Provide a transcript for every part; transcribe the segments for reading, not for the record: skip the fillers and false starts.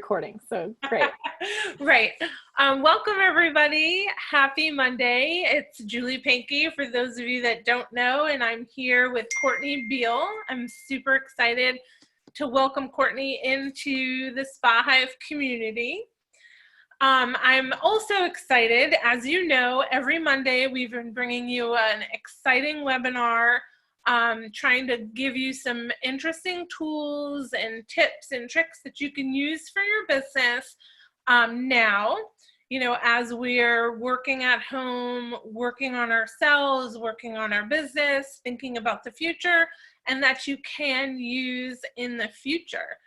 recording, so great. Right. Welcome everybody. Happy Monday. It's JMPankey for those of you that don't know, and I'm here with Courtney Biehl. I'm super excited to welcome Courtney into the SpaHive community. I'm also excited, as you know, every Monday we've been bringing you an exciting webinar, trying to give you some interesting tools and tips and tricks that you can use for your business now, you know, as we're working at home, working on ourselves, working on our business, thinking about the future, and that you can use in the future.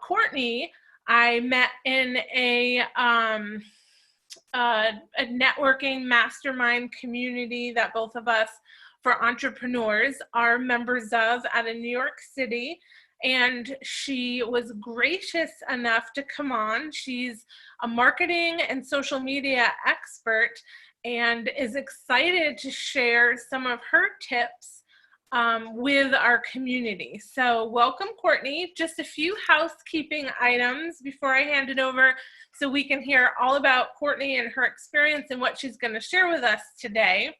Courtney, I met in a networking mastermind community that both of us for entrepreneurs are members of out of New York City, and she was gracious enough to come on. She's a marketing and social media expert and is excited to share some of her tips with our community. So welcome, Courtney. Just a few housekeeping items before I hand it over so we can hear all about Courtney and her experience and what she's going to share with us today.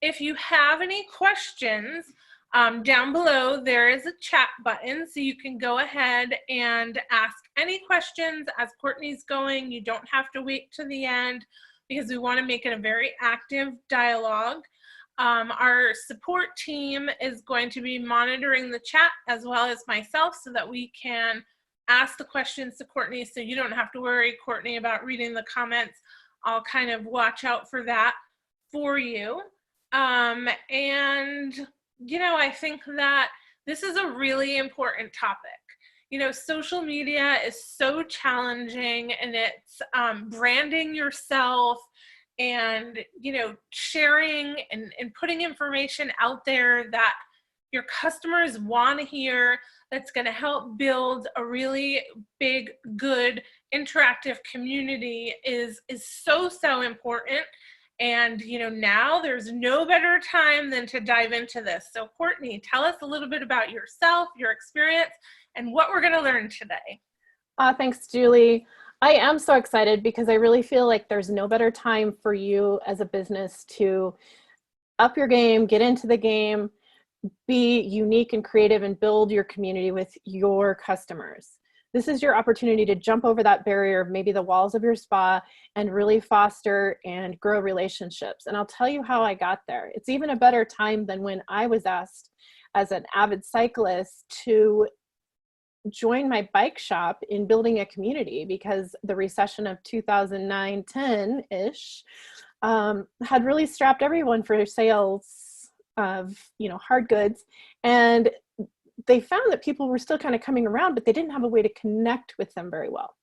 If you have any questions, down below there is a chat button, so you can go ahead and ask any questions as Courtney's going. You don't have to wait to the end because we want to make it a very active dialogue. Our support team is going to be monitoring the chat as well as myself so that we can ask the questions to Courtney, so you don't have to worry, Courtney, about reading the comments. I'll kind of watch out for that for you. And, you know, I think that this is a really important topic. You know, social media is so challenging, and it's branding yourself and, you know, sharing and putting information out there that your customers want to hear, that's going to help build a really big, good, interactive community is so important. And, you know, now there's no better time than to dive into this. So Courtney, tell us a little bit about yourself, your experience, and what we're going to learn today. Thanks, Julie. I am so excited because I really feel like there's no better time for you as a business to up your game, get into the game, be unique and creative, and build your community with your customers. This is your opportunity to jump over that barrier of maybe the walls of your spa and really foster and grow relationships. And I'll tell you how I got there. It's even a better time than when I was asked as an avid cyclist to join my bike shop in building a community, because the recession of 2009-10-ish had really strapped everyone for sales of, you know, hard goods. And they found that people were still kind of coming around, but they didn't have a way to connect with them very well.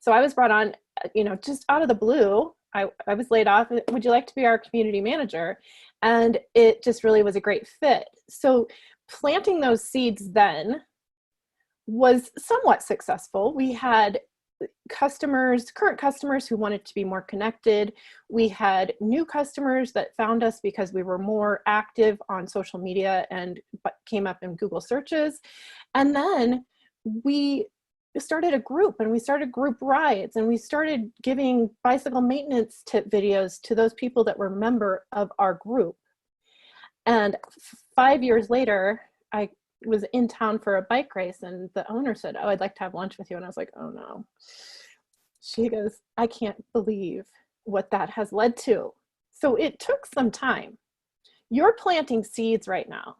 So I was brought on, you know, just out of the blue. I was laid off. Would you like to be our community manager? And it just really was a great fit. So planting those seeds then was somewhat successful. We had customers, current customers who wanted to be more connected. We had new customers that found us because we were more active on social media and came up in Google searches. And then we started a group, and we started group rides, and we started giving bicycle maintenance tip videos to those people that were a member of our group. And 5 years later, I was in town for a bike race, and the owner said, "Oh, I'd like to have lunch with you." And I was like, "Oh no." She goes, "I can't believe what that has led to." So it took some time. You're planting seeds right now.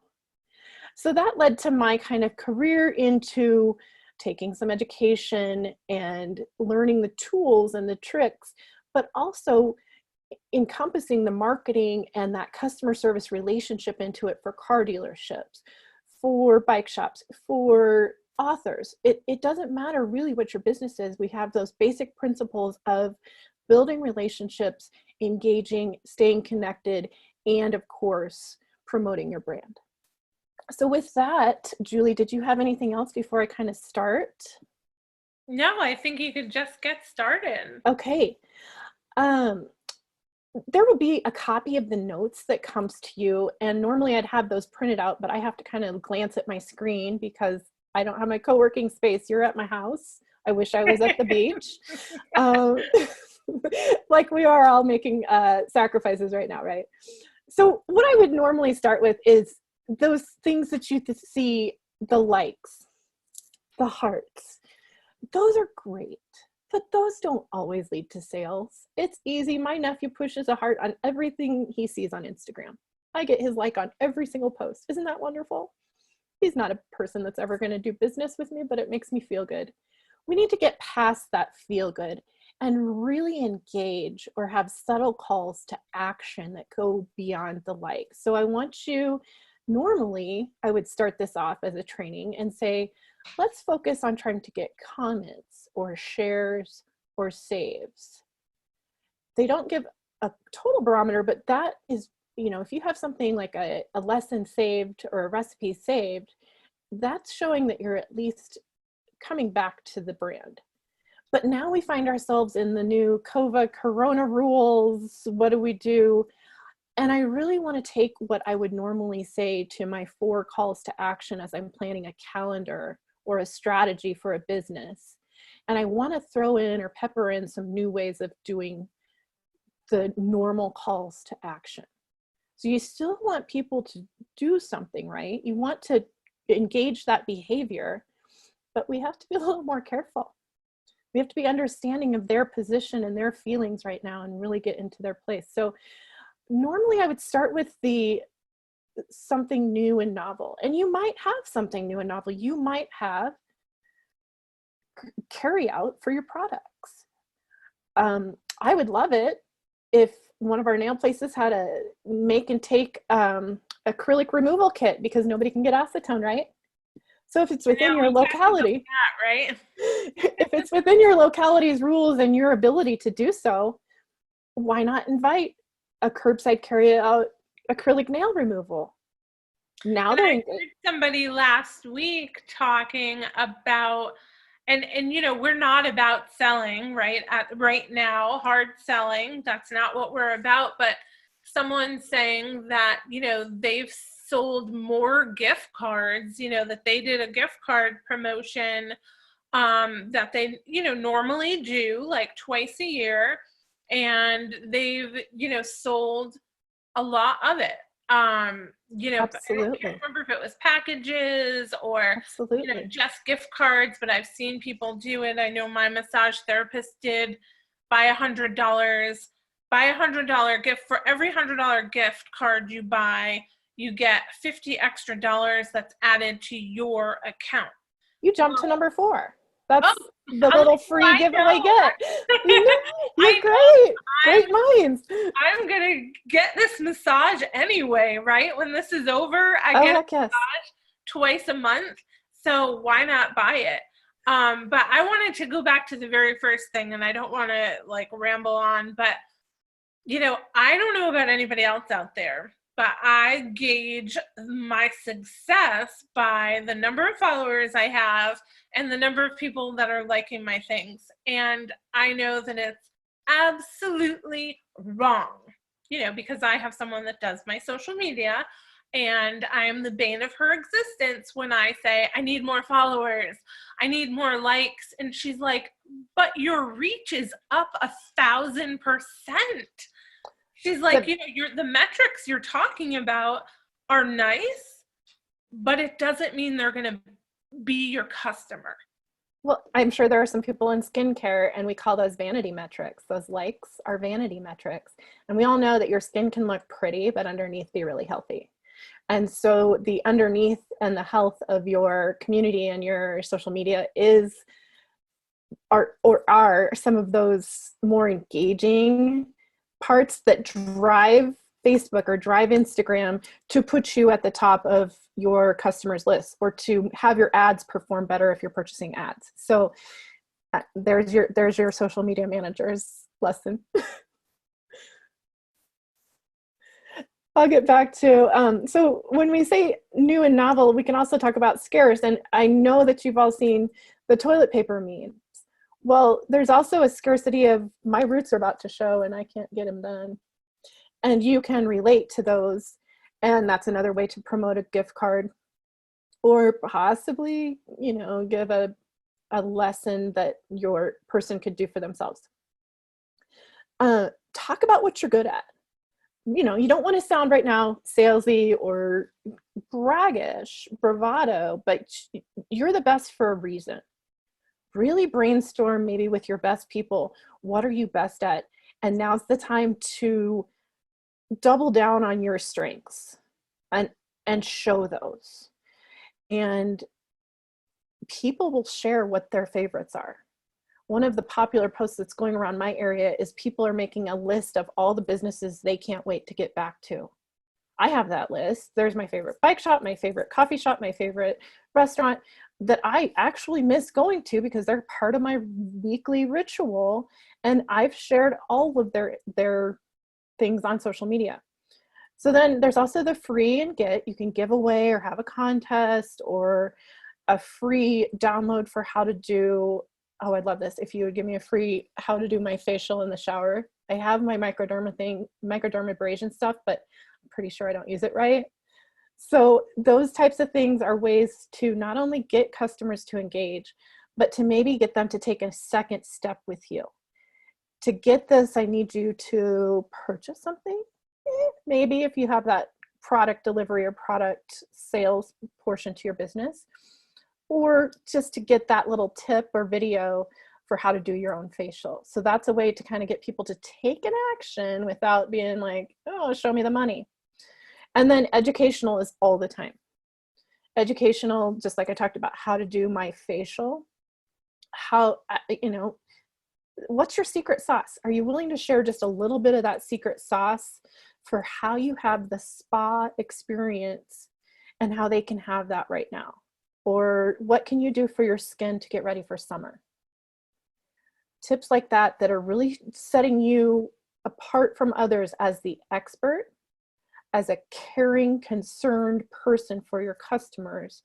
So that led to my kind of career into taking some education and learning the tools and the tricks, but also encompassing the marketing and that customer service relationship into it for car dealerships, for bike shops, for authors. It doesn't matter really what your business is. We have those basic principles of building relationships, engaging, staying connected, and of course, promoting your brand. So with that, Julie, did you have anything else before I kind of start? No, I think you could just get started. Okay. There will be a copy of the notes that comes to you, and normally I'd have those printed out, but I have to kind of glance at my screen because I don't have my co-working space. You're at my house. I wish I was at the beach. Um, like we are all making sacrifices right now, right? So what I would normally start with is those things that you see, the likes, the hearts. Those are great, but those don't always lead to sales. It's easy. My nephew pushes a heart on everything he sees on Instagram. I get his like on every single post. Isn't that wonderful? He's not a person that's ever going to do business with me, but it makes me feel good. We need to get past that feel good and really engage or have subtle calls to action that go beyond the like. So I want you, normally I would start this off as a training and say, let's focus on trying to get comments or shares or saves. They don't give a total barometer, but that is, you know, if you have something like a lesson saved or a recipe saved, that's showing that you're at least coming back to the brand. But now we find ourselves in the new Corona rules. What do we do? And I really want to take what I would normally say to my 4 calls to action as I'm planning a calendar or a strategy for a business. And I want to throw in or pepper in some new ways of doing the normal calls to action. So you still want people to do something, right? You want to engage that behavior, but we have to be a little more careful. We have to be understanding of their position and their feelings right now and really get into their place. So normally I would start with something new and novel. And you might have something new and novel. You might have carry out for your products. I would love it if one of our nail places had a make and take acrylic removal kit, because nobody can get acetone, right? So if it's within your locality, that, right? If it's within your locality's rules and your ability to do so, why not invite a curbside carry out acrylic nail removal? Now they're I heard somebody last week talking about, and you know, we're not about selling right now, hard selling. That's not what we're about. But someone saying that, you know, they've sold more gift cards, you know, that they did a gift card promotion that they, you know, normally do like twice a year, and they've, you know, sold a lot of it. You know, Absolutely. I can't remember if it was packages or you know, just gift cards, but I've seen people do it. I know my massage therapist did buy $100 gift. For every $100 gift card you buy, you get $50 extra that's added to your account. You jumped to number 4. That's the little free giveaway get. You're great. Great minds. I'm going to get this massage anyway, right? When this is over, I get a massage twice a month. So why not buy it? But I wanted to go back to the very first thing, and I don't want to like ramble on, but you know, I don't know about anybody else out there, but I gauge my success by the number of followers I have and the number of people that are liking my things. And I know that it's absolutely wrong, you know, because I have someone that does my social media, and I am the bane of her existence when I say, I need more followers, I need more likes. And she's like, but your reach is up 1,000%. She's like, you know, the metrics you're talking about are nice, but it doesn't mean they're going to be your customer. Well, I'm sure there are some people in skincare, and we call those vanity metrics. Those likes are vanity metrics. And we all know that your skin can look pretty, but underneath be really healthy. And so the underneath and the health of your community and your social media are some of those more engaging parts that drive Facebook or drive Instagram to put you at the top of your customers list, or to have your ads perform better if you're purchasing ads. So there's your social media manager's lesson. I'll get back to, so when we say new and novel, we can also talk about scarce. And I know that you've all seen the toilet paper memes. Well, there's also a scarcity of my roots are about to show and I can't get them done. And you can relate to those. And that's another way to promote a gift card, or possibly, you know, give a a lesson that your person could do for themselves. Talk about what you're good at. You know, you don't want to sound right now salesy or braggish, bravado, but you're the best for a reason. Really brainstorm maybe with your best people. What are you best at? And now's the time to double down on your strengths and show those. And people will share what their favorites are. One of the popular posts that's going around my area is people are making a list of all the businesses they can't wait to get back to. I have that list. There's my favorite bike shop, my favorite coffee shop, my favorite restaurant that I actually miss going to because they're part of my weekly ritual. And I've shared all of their things on social media. So then there's also the free and get. You can give away or have a contest or a free download for how to do, oh, I'd love this if you would give me a free how to do my facial in the shower. I have my microdermabrasion stuff, but I'm pretty sure I don't use it right. So those types of things are ways to not only get customers to engage, but to maybe get them to take a second step with you. To get this, I need you to purchase something. Maybe if you have that product delivery or product sales portion to your business, or just to get that little tip or video for how to do your own facial. So that's a way to kind of get people to take an action without being like, oh, show me the money. And then educational is all the time. Educational, just like I talked about, how to do my facial, how, you know, what's your secret sauce? Are you willing to share just a little bit of that secret sauce for how you have the spa experience and how they can have that right now? Or what can you do for your skin to get ready for summer? Tips like that that are really setting you apart from others as the expert, as a caring, concerned person for your customers,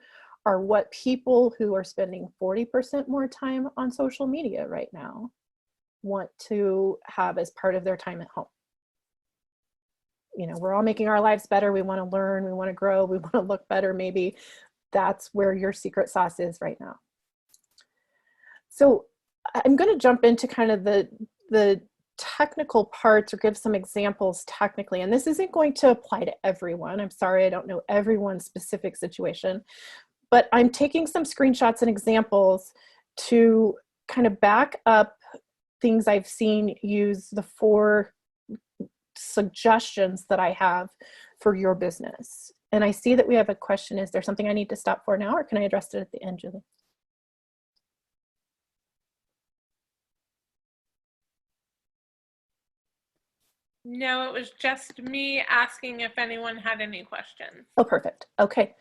are what people who are spending 40% more time on social media right now want to have as part of their time at home. You know, we're all making our lives better. We want to learn, we want to grow, we want to look better. Maybe that's where your secret sauce is right now. So I'm going to jump into kind of the technical parts or give some examples technically. And this isn't going to apply to everyone. I'm sorry, I don't know everyone's specific situation, but I'm taking some screenshots and examples to kind of back up things I've seen use the 4 suggestions that I have for your business. And I see that we have a question. Is there something I need to stop for now, or can I address it at the end, Julie? No, it was just me asking if anyone had any questions. Oh, perfect. Okay.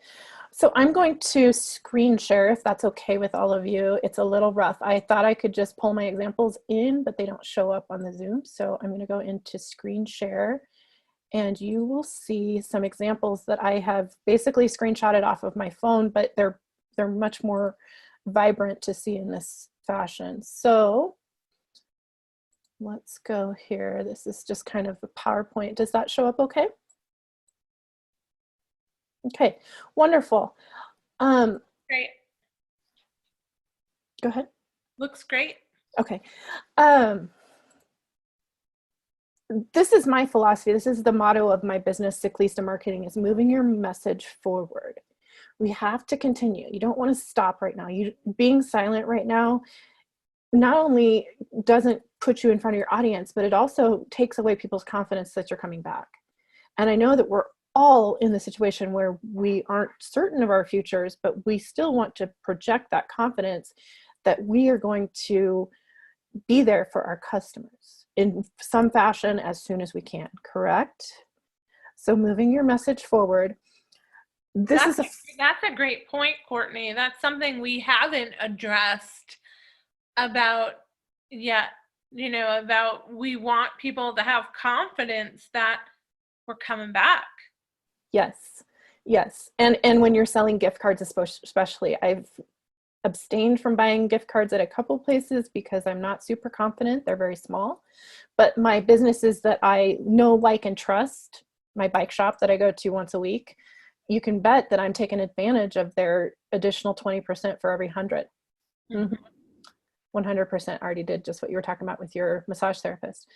So I'm going to screen share if that's okay with all of you. It's a little rough. I thought I could just pull my examples in, but they don't show up on the Zoom. So I'm going to go into screen share, and you will see some examples that I have basically screenshotted off of my phone, but they're much more vibrant to see in this fashion. So let's go here. This is just kind of a PowerPoint. Does that show up okay? Okay, wonderful. Great. Go ahead. Looks great. Okay. This is my philosophy. This is the motto of my business, Sick Least in Marketing, is moving your message forward. We have to continue. You don't want to stop right now. Being silent right now not only doesn't put you in front of your audience, but it also takes away people's confidence that you're coming back. And I know that we're all in the situation where we aren't certain of our futures, but we still want to project that confidence that we are going to be there for our customers in some fashion as soon as we can, correct? So moving your message forward. That's a great point, Courtney. That's something we haven't addressed about yet, you know, about we want people to have confidence that we're coming back. Yes, yes. And when you're selling gift cards, especially, I've abstained from buying gift cards at a couple places because I'm not super confident. They're very small. But my businesses that I know, like, and trust, my bike shop that I go to once a week, you can bet that I'm taking advantage of their additional 20% for every 100. Mm-hmm. 100% already did just what you were talking about with your massage therapist.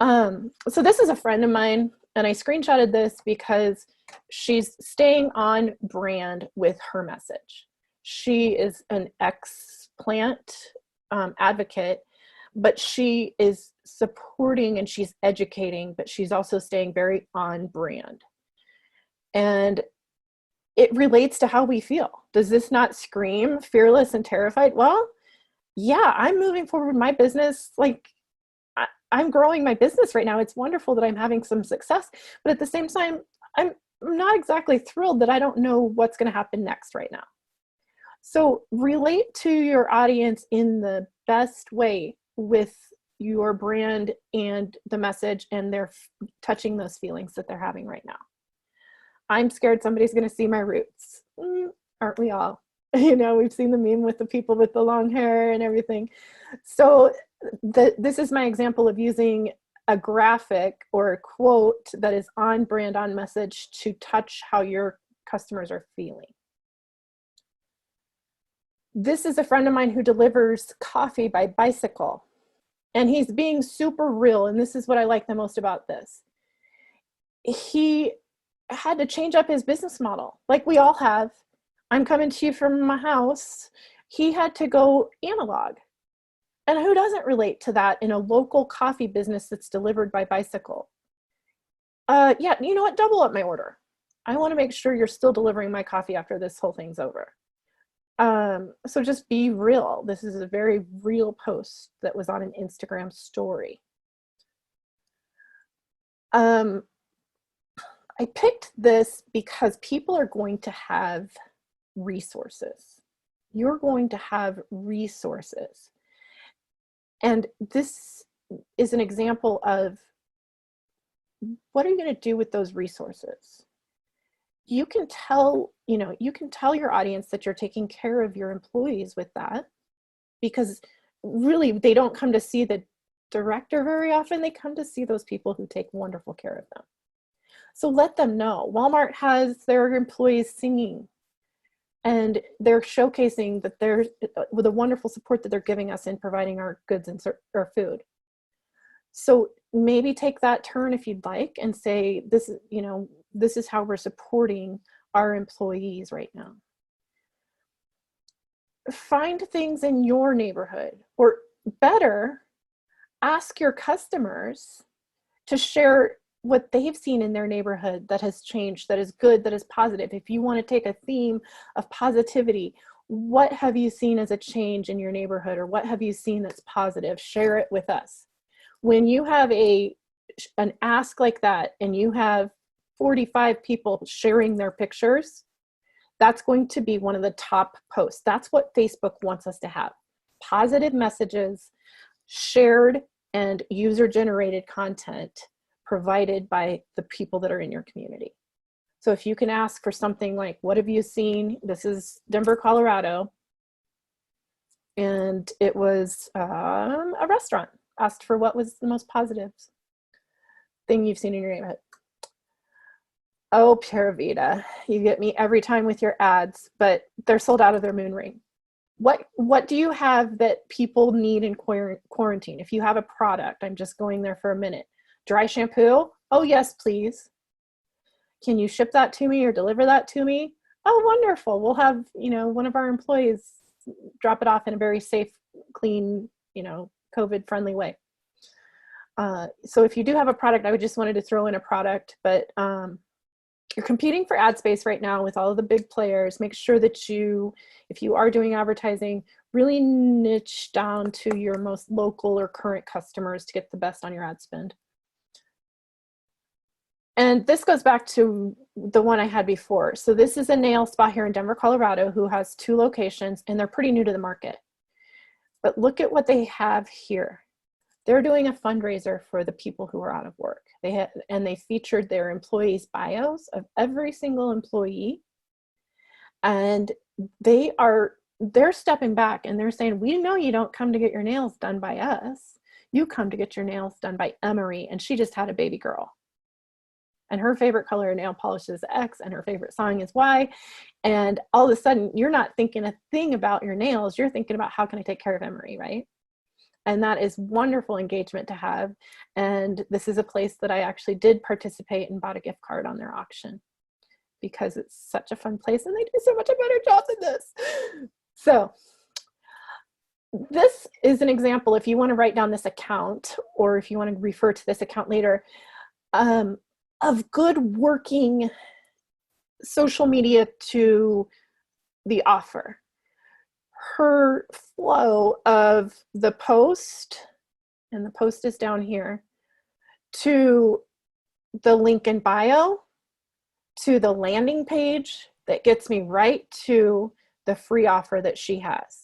So this is a friend of mine, and I screenshotted this because she's staying on brand with her message. She is an ex-plant advocate, but she is supporting and she's educating, but she's also staying very on brand. And it relates to how we feel. Does this not scream fearless and terrified? Well, yeah, I'm moving forward with my business. Like, I'm growing my business right now. It's wonderful that I'm having some success, but at the same time, I'm not exactly thrilled that I don't know what's going to happen next right now. So relate to your audience in the best way with your brand and the message, and they're touching those feelings that they're having right now. I'm scared somebody's going to see my roots. Aren't we all? You know, we've seen the meme with the people with the long hair and everything. So this is my example of using a graphic or a quote that is on brand, on message, to touch how your customers are feeling. This is a friend of mine who delivers coffee by bicycle, and he's being super real. And this is what I like the most about this. He had to change up his business model, like we all have. I'm coming to you from my house. He had to go analog. And who doesn't relate to that in a local coffee business that's delivered by bicycle? Yeah, you know what? Double up my order. I want to make sure you're still delivering my coffee after this whole thing's over. So just be real. This is a very real post that was on an Instagram story. I picked this because people are going to have resources. You're going to have resources. And this is an example of, what are you going to do with those resources? You can tell, you can tell your audience that you're taking care of your employees with that, because really they don't come to see the director very often. They come to see those people who take wonderful care of them. So let them know. Walmart has their employees singing, and they're showcasing that they're with the wonderful support that they're giving us in providing our goods and our food. So maybe take that turn if you'd like and say, this is, this is how we're supporting our employees right now. Find things in your neighborhood, or better, ask your customers to share what they've seen in their neighborhood that has changed, that is good, that is positive. If you want to take a theme of positivity, what have you seen as a change in your neighborhood, or what have you seen that's positive? Share it with us. When you have an ask like that and you have 45 people sharing their pictures, that's going to be one of the top posts. That's what Facebook wants us to have. Positive messages, shared and user-generated content provided by the people that are in your community. So if you can ask for something like, what have you seen? This is Denver, Colorado. And it was a restaurant. Asked for what was the most positive thing you've seen in your neighborhood. Oh, Pura Vida, you get me every time with your ads, but they're sold out of their moon ring. What do you have that people need in quarantine? If you have a product, I'm just going there for a minute. Dry shampoo? Oh, yes, please. Can you ship that to me or deliver that to me? Oh, wonderful. We'll have, one of our employees drop it off in a very safe, clean, COVID-friendly way. So if you do have a product, I would just wanted to throw in a product, but you're competing for ad space right now with all of the big players. Make sure that if you are doing advertising, really niche down to your most local or current customers to get the best on your ad spend. And this goes back to the one I had before. So this is a nail spa here in Denver, Colorado, who has 2 locations, and they're pretty new to the market. But look at what they have here. They're doing a fundraiser for the people who are out of work. They featured their employees' bios of every single employee. And they're stepping back and they're saying, we know you don't come to get your nails done by us. You come to get your nails done by Emery, and she just had a baby girl. and her favorite color of nail polish is X, and her favorite song is Y. And all of a sudden, you're not thinking a thing about your nails. You're thinking about, how can I take care of Emery, right? And that is wonderful engagement to have. And this is a place that I actually did participate and bought a gift card on their auction, because it's such a fun place and they do so much a better job than this. So this is an example, if you want to write down this account, or if you want to refer to this account later, of good working social media to the offer. Her flow of the post, and the post is down here, to the link in bio, to the landing page that gets me right to the free offer that she has,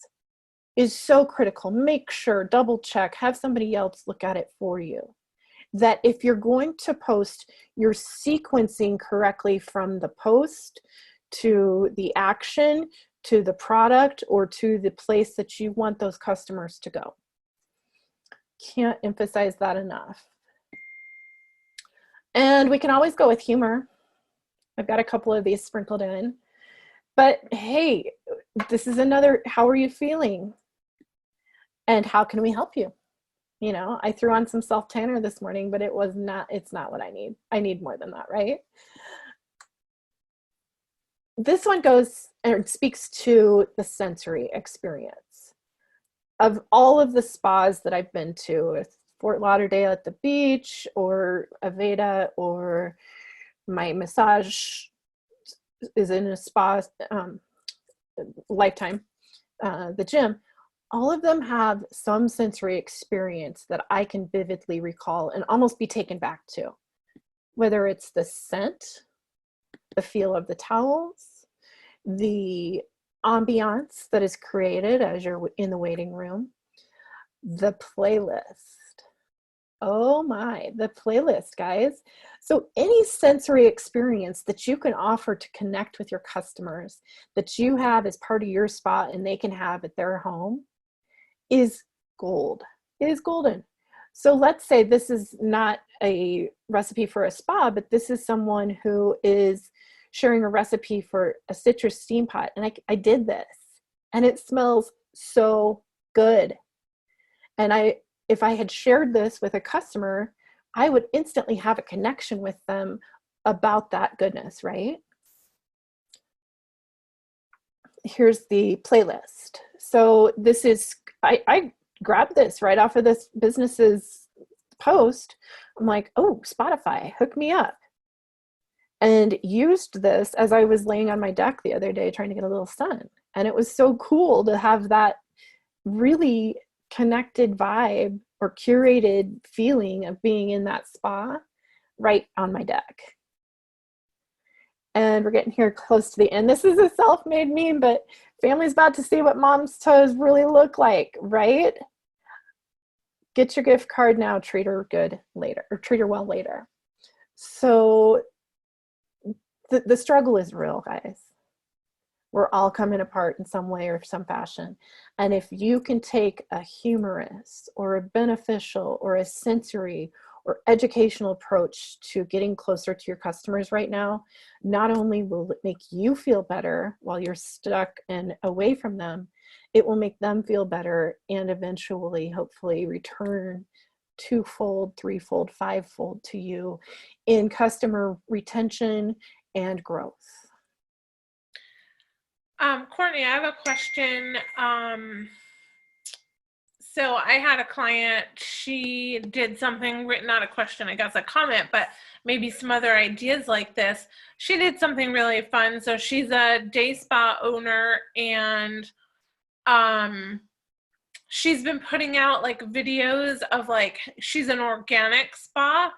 is so critical. Make sure, double check, have somebody else look at it for you. That if you're going to post, you're sequencing correctly from the post to the action, to the product, or to the place that you want those customers to go. Can't emphasize that enough. And we can always go with humor. I've got a couple of these sprinkled in. But hey, this is another, how are you feeling? And how can we help you? You know, I threw on some self-tanner this morning, but it's not what I need. I need more than that, right? This one goes and speaks to the sensory experience. Of all of the spas that I've been to, Fort Lauderdale at the beach, or Aveda, or my massage is in a spa, Lifetime, the gym, all of them have some sensory experience that I can vividly recall and almost be taken back to. Whether it's the scent, the feel of the towels, the ambiance that is created as you're in the waiting room, the playlist. Oh my, the playlist, guys. So any sensory experience that you can offer to connect with your customers, that you have as part of your spa and they can have at their home, is gold. It is golden. So let's say this is not a recipe for a spa, but this is someone who is sharing a recipe for a citrus steam pot. And I did this, and it smells so good. And if I had shared this with a customer, I would instantly have a connection with them about that goodness, right? Here's the playlist. So this is, I grabbed this right off of this business's post. I'm like, oh, Spotify, hook me up. And used this as I was laying on my deck the other day trying to get a little sun. And it was so cool to have that really connected vibe or curated feeling of being in that spa right on my deck. And we're getting here close to the end. This is a self-made meme, but family's about to see what mom's toes really look like, right? Get your gift card now, treat her good later, or treat her well later. So the struggle is real, guys. We're all coming apart in some way or some fashion. And if you can take a humorous or a beneficial or a sensory or educational approach to getting closer to your customers right now, not only will it make you feel better while you're stuck and away from them, it will make them feel better and eventually, hopefully, return twofold, threefold, fivefold to you in customer retention and growth. Courtney, I have a question. So I had a client, she did something, not a question, I guess a comment, but maybe some other ideas like this. She did something really fun. So she's a day spa owner, and she's been putting out like videos of like, she's an organic spa.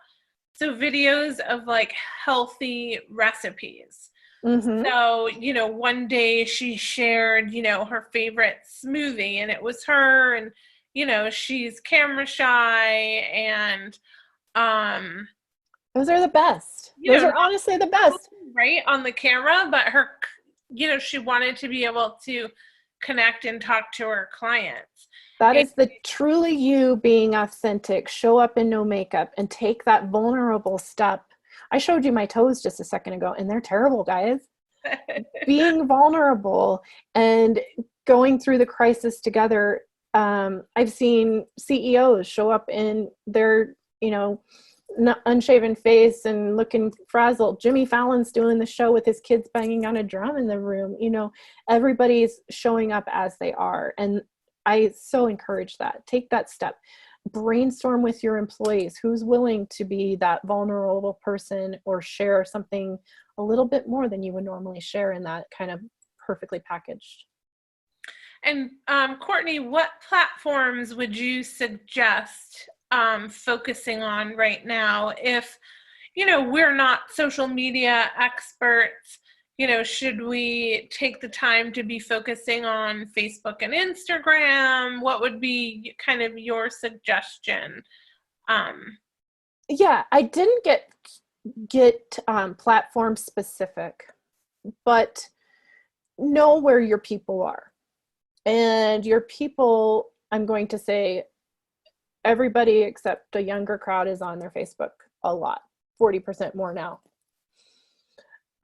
So videos of like healthy recipes. Mm-hmm. So, you know, one day she shared, you know, her favorite smoothie, and it was her, and, you know, she's camera shy, and those are the best. Those are honestly the best. Right on the camera, but her, you know, she wanted to be able to connect and talk to her clients. That is the truly you being authentic. Show up in no makeup and take that vulnerable step I showed you my toes just a second ago, and they're terrible, guys. Being vulnerable and going through the crisis together. I've seen CEOs show up in their, unshaven face and looking frazzled. Jimmy Fallon's doing the show with his kids banging on a drum in the room. Everybody's showing up as they are. And I so encourage that. Take that step. Brainstorm with your employees. Who's willing to be that vulnerable person or share something a little bit more than you would normally share in that kind of perfectly packaged. And Courtney, what platforms would you suggest focusing on right now? If, we're not social media experts, should we take the time to be focusing on Facebook and Instagram? What would be kind of your suggestion? Yeah, I didn't get platform specific, but know where your people are. And your people, I'm going to say, everybody except a younger crowd is on their Facebook a lot, 40% more now.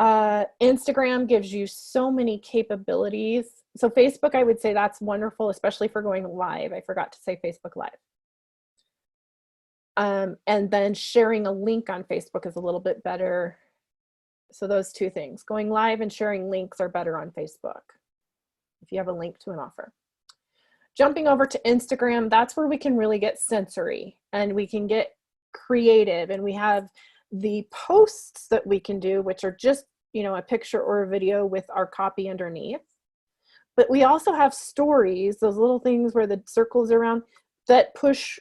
Instagram gives you so many capabilities. So Facebook, I would say that's wonderful, especially for going live. I forgot to say Facebook Live. And then sharing a link on Facebook is a little bit better. So those two things, going live and sharing links, are better on Facebook if you have a link to an offer. Jumping over to Instagram, that's where we can really get sensory and we can get creative, and we have the posts that we can do, which are just, a picture or a video with our copy underneath. But we also have stories, those little things where the circles around, that push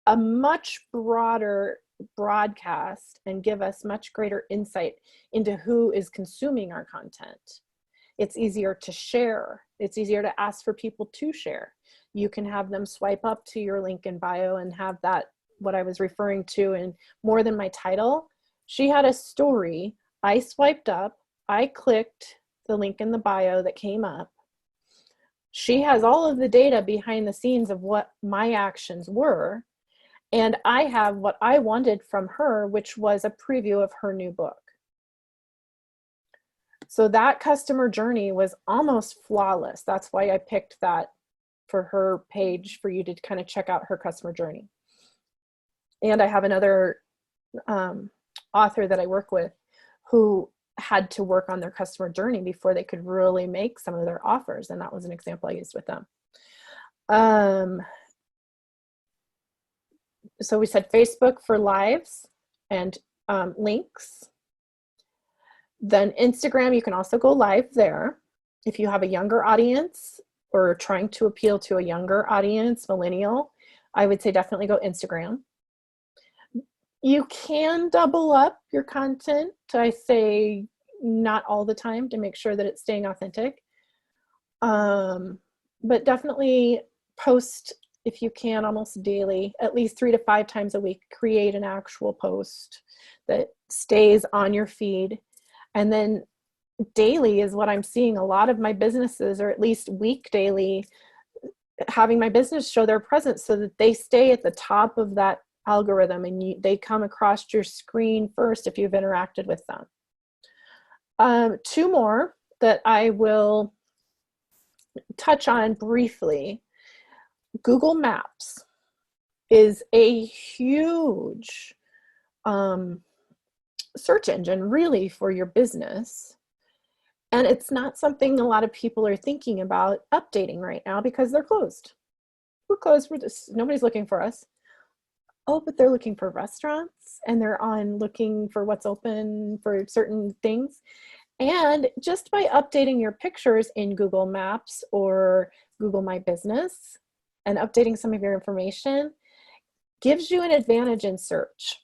a much broader broadcast and give us much greater insight into who is consuming our content. It's easier to share. It's easier to ask for people to share. You can have them swipe up to your link in bio and have that, what I was referring to in More Than My Title. She had a story. I swiped up. I clicked the link in the bio that came up. She has all of the data behind the scenes of what my actions were. And I have what I wanted from her, which was a preview of her new book. So that customer journey was almost flawless. That's why I picked that for her page, for you to kind of check out her customer journey. And I have another author that I work with who had to work on their customer journey before they could really make some of their offers. And that was an example I used with them. So we said Facebook for lives and links. Then Instagram, you can also go live there. If you have a younger audience or trying to appeal to a younger audience, millennial, I would say definitely go Instagram. You can double up your content. I say not all the time to make sure that it's staying authentic. But definitely post, if you can, almost daily, at least 3 to 5 times a week. Create an actual post that stays on your feed. And then daily is what I'm seeing a lot of my businesses, or at least week daily, having my business show their presence so that they stay at the top of that algorithm and they come across your screen first if you've interacted with them. 2 more that I will touch on briefly. Google Maps is a huge search engine really for your business. And it's not something a lot of people are thinking about updating right now because they're closed. We're closed for this. Nobody's looking for us. Oh, but they're looking for restaurants and they're on looking for what's open for certain things. And just by updating your pictures in Google Maps or Google My Business and updating some of your information gives you an advantage in search.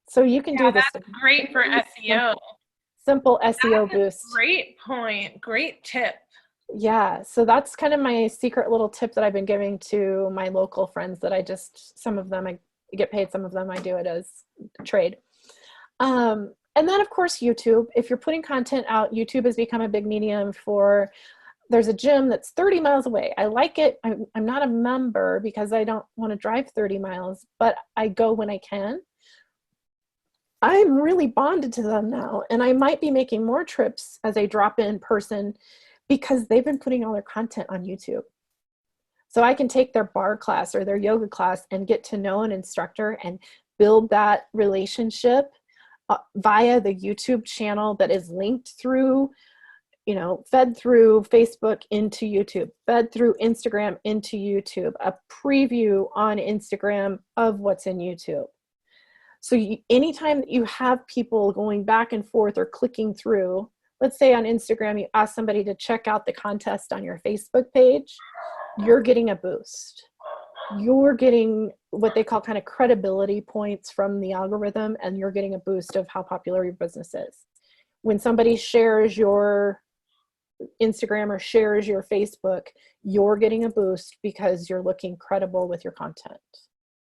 So you can do this. That's great for SEO. Simple SEO boost. Great point. Great tip. Yeah. So that's kind of my secret little tip that I've been giving to my local friends that some of them I get paid, some of them I do it as trade. And then of course, YouTube. If you're putting content out, YouTube has become a big medium for, there's a gym that's 30 miles away. I like it. I'm not a member because I don't want to drive 30 miles, but I go when I can. I'm really bonded to them now. And I might be making more trips as a drop-in person because they've been putting all their content on YouTube. So I can take their bar class or their yoga class and get to know an instructor and build that relationship via the YouTube channel that is linked through, fed through Facebook into YouTube, fed through Instagram into YouTube, a preview on Instagram of what's in YouTube. So anytime that you have people going back and forth or clicking through, let's say on Instagram, you ask somebody to check out the contest on your Facebook page, you're getting a boost. You're getting what they call kind of credibility points from the algorithm, and you're getting a boost of how popular your business is. When somebody shares your Instagram or shares your Facebook, you're getting a boost because you're looking credible with your content.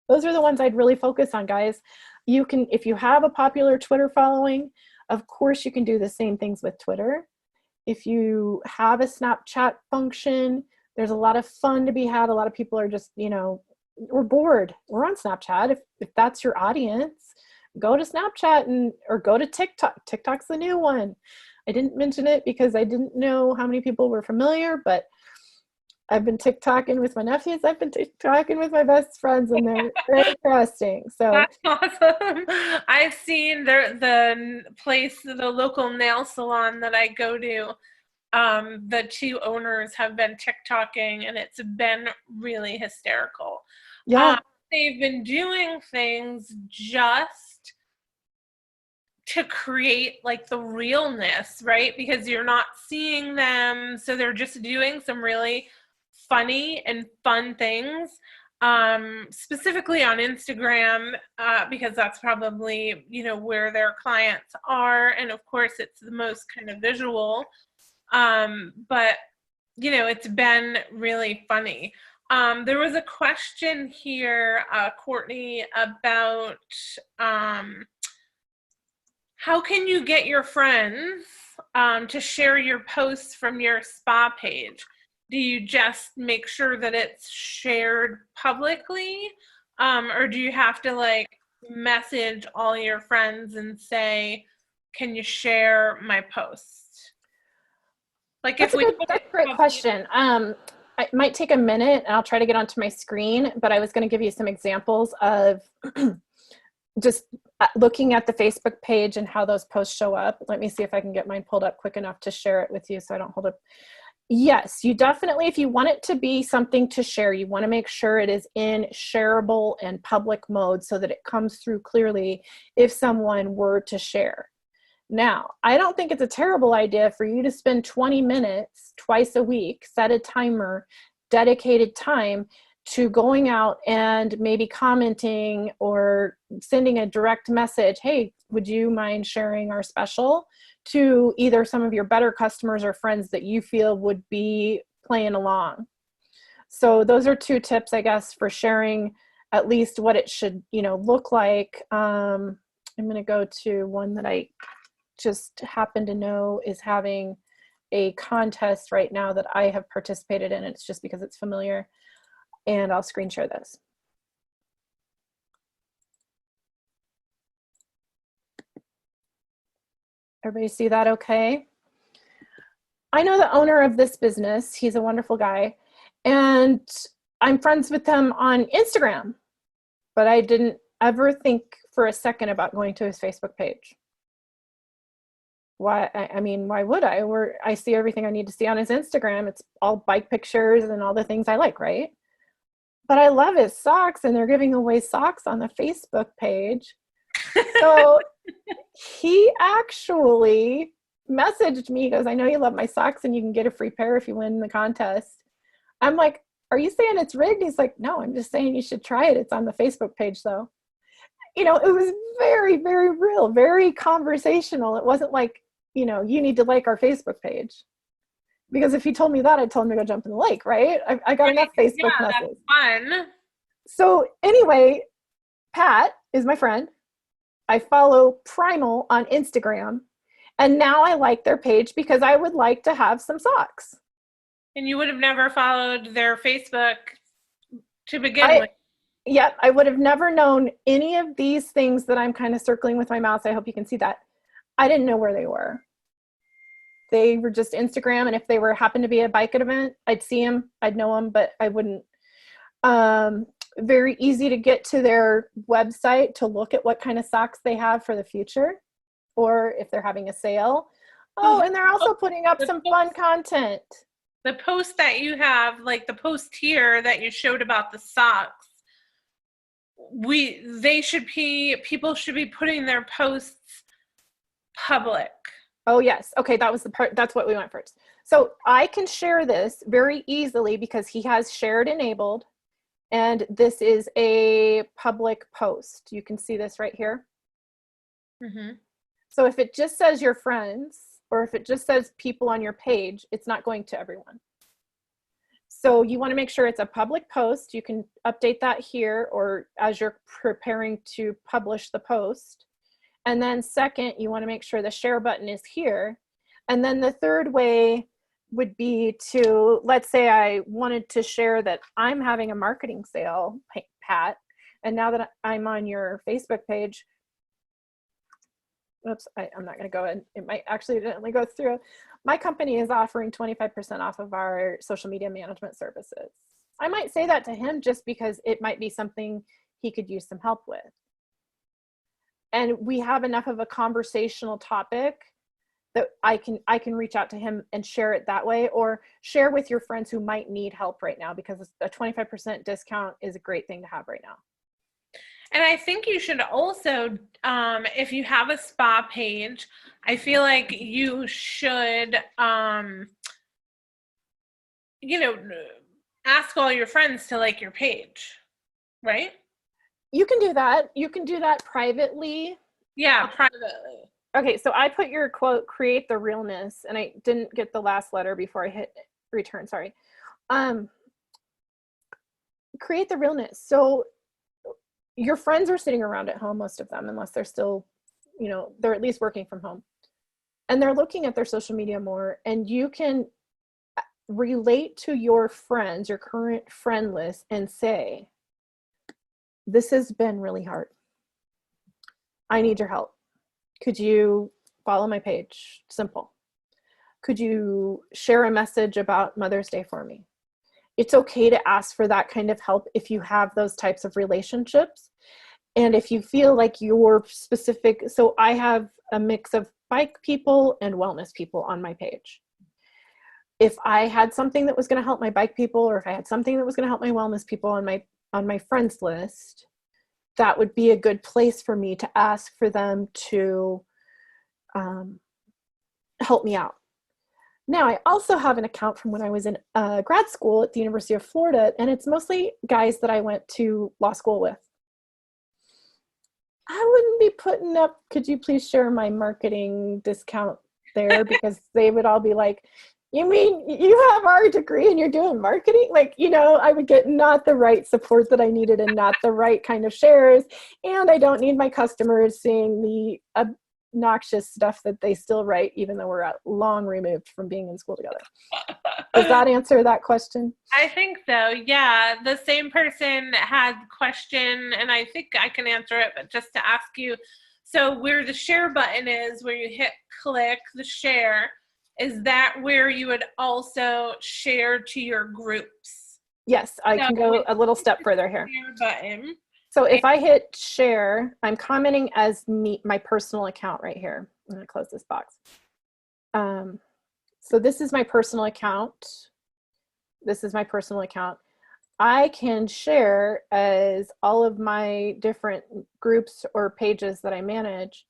Those are the ones I'd really focus on, guys. You can, if you have a popular Twitter following, of course you can do the same things with Twitter. If you have a Snapchat function, there's a lot of fun to be had. A lot of people are just, we're bored. We're on Snapchat. If that's your audience, go to Snapchat or go to TikTok. TikTok's the new one. I didn't mention it because I didn't know how many people were familiar, but I've been TikToking with my nephews. I've been TikToking with my best friends, and they're interesting. So that's awesome. I've seen the local nail salon that I go to. The two owners have been TikToking, and it's been really hysterical. yeah, they've been doing things just to create like the realness, right? Because you're not seeing them, so they're just doing some really funny and fun things, specifically on Instagram, because that's probably, where their clients are. And of course, it's the most kind of visual. But, it's been really funny. There was a question here, Courtney, about how can you get your friends to share your posts from your spa page? Do you just make sure that it's shared publicly? Or do you have to message all your friends and say, can you share my post? that's a great question. It might take a minute, and I'll try to get onto my screen, but I was going to give you some examples of just looking at the Facebook page and how those posts show up. Let me see if I can get mine pulled up quick enough to share it with you so I don't hold up. Yes, you definitely, if you want it to be something to share, you want to make sure it is in shareable and public mode so that it comes through clearly if someone were to share. Now, I don't think it's a terrible idea for you to spend 20 minutes twice a week, set a timer, dedicated time to going out and maybe commenting or sending a direct message. Hey, would you mind sharing our special to either some of your better customers or friends that you feel would be playing along? So those are two tips, I guess, for sharing at least what it should, look like. I'm going to go to one that I just happen to know is having a contest right now that I have participated in. It's just because it's familiar. And I'll screen share this. Everybody see that okay? I know the owner of this business. He's a wonderful guy. And I'm friends with him on Instagram. But I didn't ever think for a second about going to his Facebook page. Why? I mean, why would I? I see everything I need to see on his Instagram. It's all bike pictures and all the things I like, right? But I love his socks, and they're giving away socks on the Facebook page. So he actually messaged me. He goes, I know you love my socks, and you can get a free pair if you win the contest. I'm like, are you saying it's rigged? He's like, no, I'm just saying you should try it. It's on the Facebook page, though. It was very, very real, very conversational. It wasn't like, you need to like our Facebook page. Because if he told me that, I'd tell him to go jump in the lake, right? I got enough Facebook messages. That's fun. So anyway, Pat is my friend. I follow Primal on Instagram. And now I like their page because I would like to have some socks. And you would have never followed their Facebook to begin with. Yep, I would have never known any of these things that I'm kind of circling with my mouse. I hope you can see that. I didn't know where they were. They were just Instagram, and if they were happened to be at a bike event, I'd see them, I'd know them, but I wouldn't. Very easy to get to their website to look at what kind of socks they have for the future, or if they're having a sale. Oh, and they're also putting up some fun content. The post that you have, like the post here that you showed about the socks, people should be putting their posts public. Oh yes. Okay, that was the part, that's what we went first. So I can share this very easily because he has shared enabled, and this is a public post. You can see this right here. Mm-hmm. So if it just says your friends, or if it just says people on your page, it's not going to everyone. So you want to make sure it's a public post. You can update that here or as you're preparing to publish the post. And then second, you want to make sure the share button is here. And then the third way would be to, let's say I wanted to share that I'm having a marketing sale, Pat, and now that I'm on your Facebook page, oops, I'm not going to go in. It might accidentally go through. My company is offering 25% off of our social media management services. I might say that to him just because it might be something he could use some help with. And we have enough of a conversational topic that I can reach out to him and share it that way, or share with your friends who might need help right now, because a 25% discount is a great thing to have right now. And I think you should also, if you have a spa page, I feel like you should, ask all your friends to like your page, right? You can do that. You can do that privately. Yeah, privately. Okay, so I put your quote, create the realness, and I didn't get the last letter before I hit return, sorry. Create the realness. So your friends are sitting around at home, most of them, unless they're still, they're at least working from home. And they're looking at their social media more, and you can relate to your friends, your current friend list, and say, this has been really hard. I need your help. Could you follow my page? Simple. Could you share a message about Mother's Day for me? It's okay to ask for that kind of help if you have those types of relationships. And if you feel like you're specific, so I have a mix of bike people and wellness people on my page. If I had something that was going to help my bike people, or if I had something that was going to help my wellness people on my friends list, that would be a good place for me to ask for them to help me out. Now, I also have an account from when I was in grad school at the University of Florida, and it's mostly guys that I went to law school with. I wouldn't be putting up, could you please share my marketing discount there? Because they would all be like, you mean you have our degree and you're doing marketing? Like, I would get not the right support that I needed and not the right kind of shares. And I don't need my customers seeing the obnoxious stuff that they still write, even though we're long removed from being in school together. Does that answer that question? I think so. Yeah. The same person had a question, and I think I can answer it, but just to ask you, so where the share button is, where you hit click the share, is that where you would also share to your groups? Yes, I can go a little step further here. Share button. So if I hit share, I'm commenting as my personal account right here. I'm going to close this box. So this is my personal account. This is my personal account. I can share as all of my different groups or pages that I manage.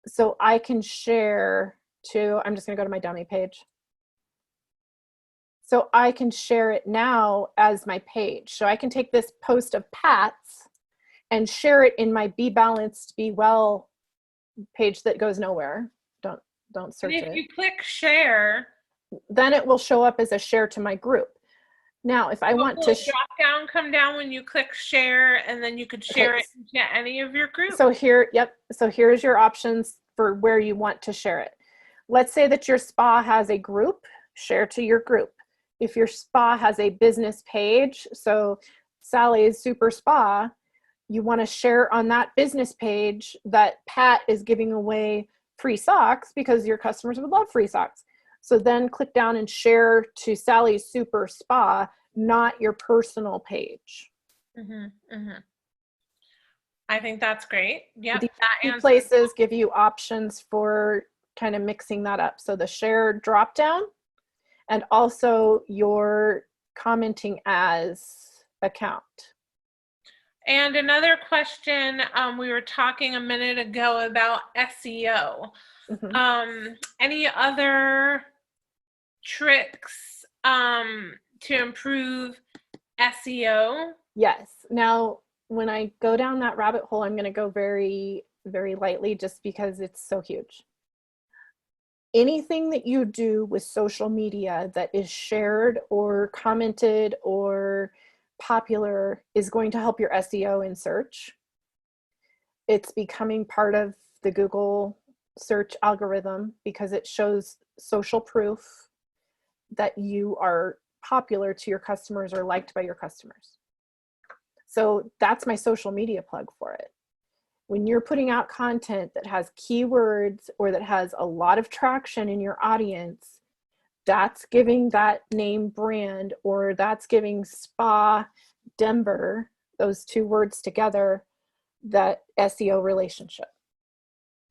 So I can share to, I'm just going to go to my dummy page. So I can share it now as my page. So I can take this post of Pat's and share it in my Be Balanced, Be Well page that goes nowhere. Don't search it. If you click share, then it will show up as a share to my group. Now, if I want to drop down, come down when you click share, and then you could share it to any of your groups. So here, yep. So here's your options for where you want to share it. Let's say that your spa has a group, share to your group. If your spa has a business page, so Sally's Super Spa, you want to share on that business page that Pat is giving away free socks because your customers would love free socks. So then click down and share to Sally's Super Spa, not your personal page. I think that's great. Yep. These two places give you options for kind of mixing that up. So the share drop down, and also your commenting as account. And another question, we were talking a minute ago about SEO. Any other tricks to improve SEO? Yes. Now, when I go down that rabbit hole, I'm going to go very, very lightly just because it's so huge. Anything that you do with social media that is shared or commented or popular is going to help your SEO in search. It's becoming part of the Google search algorithm because it shows social proof that you are popular to your customers or liked by your customers. So that's my social media plug for it. When you're putting out content that has keywords or that has a lot of traction in your audience, that's giving that name brand, or that's giving Spa Denver, those two words together, that SEO relationship.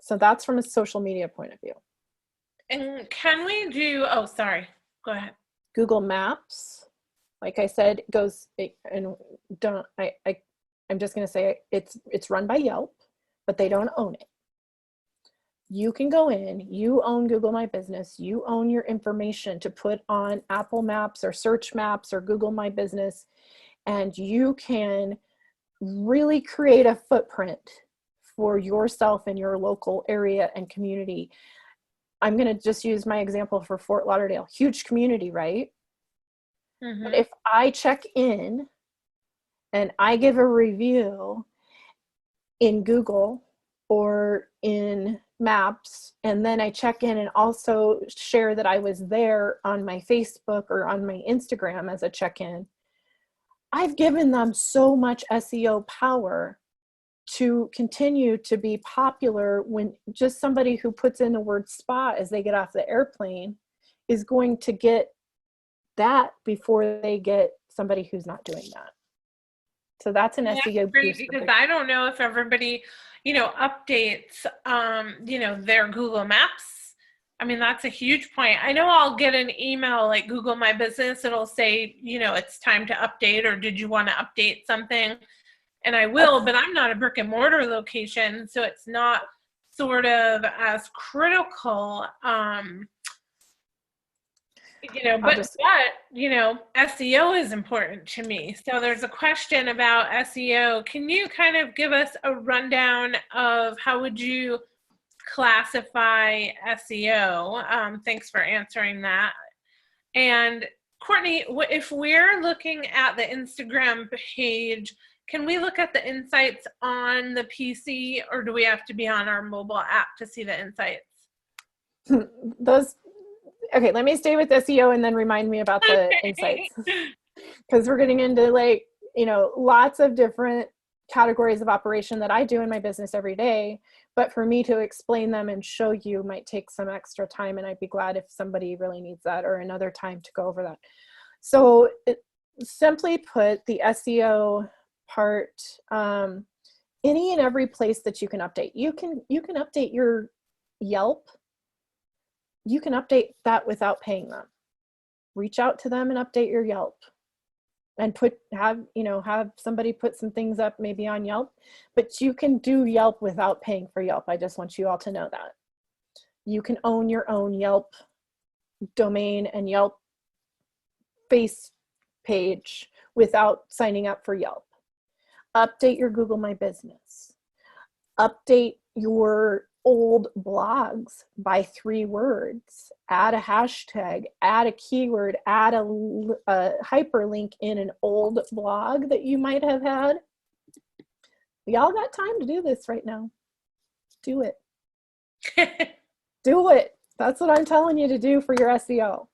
So that's from a social media point of view. And can we do, oh, sorry, go ahead. Google Maps, like I said, goes, and I'm just going to say it's run by Yelp, but they don't own it. You can go in, you own Google My Business, you own your information to put on Apple Maps or Search Maps or Google My Business, and you can really create a footprint for yourself in your local area and community. I'm going to just use my example for Fort Lauderdale, huge community, right? But if I check in and I give a review in Google or in Maps, and then I check in and also share that I was there on my Facebook or on my Instagram as a check-in, I've given them so much SEO power to continue to be popular when just somebody who puts in the word spa as they get off the airplane is going to get that before they get somebody who's not doing that. So that's an SEO boost. Because I don't know if everybody, updates, their Google Maps. I mean, that's a huge point. I know I'll get an email like Google My Business. It'll say, it's time to update, or did you want to update something? And I will, but I'm not a brick and mortar location, so it's not sort of as critical. SEO is important to me. So there's a question about SEO. Can you kind of give us a rundown of how would you classify SEO? Thanks for answering that. And Courtney, if we're looking at the Instagram page, can we look at the insights on the PC, or do we have to be on our mobile app to see the insights? Okay, let me stay with SEO and then remind me about the insights, because we're getting into lots of different categories of operation that I do in my business every day. But for me to explain them and show you might take some extra time, and I'd be glad if somebody really needs that or another time to go over that. So simply put, the SEO part, any and every place that you can update. You can update your Yelp. You can update that without paying them. Reach out to them and update your Yelp, and have somebody put some things up maybe on Yelp, but you can do Yelp without paying for Yelp. I just want you all to know that. You can own your own Yelp domain and Yelp face page without signing up for Yelp. Update your Google My Business. Update your old blogs by 3 words. Add a hashtag, add a keyword, add a hyperlink in an old blog that you might have had. We all got time to do this right now. Do it. Do it. That's what I'm telling you to do for your SEO.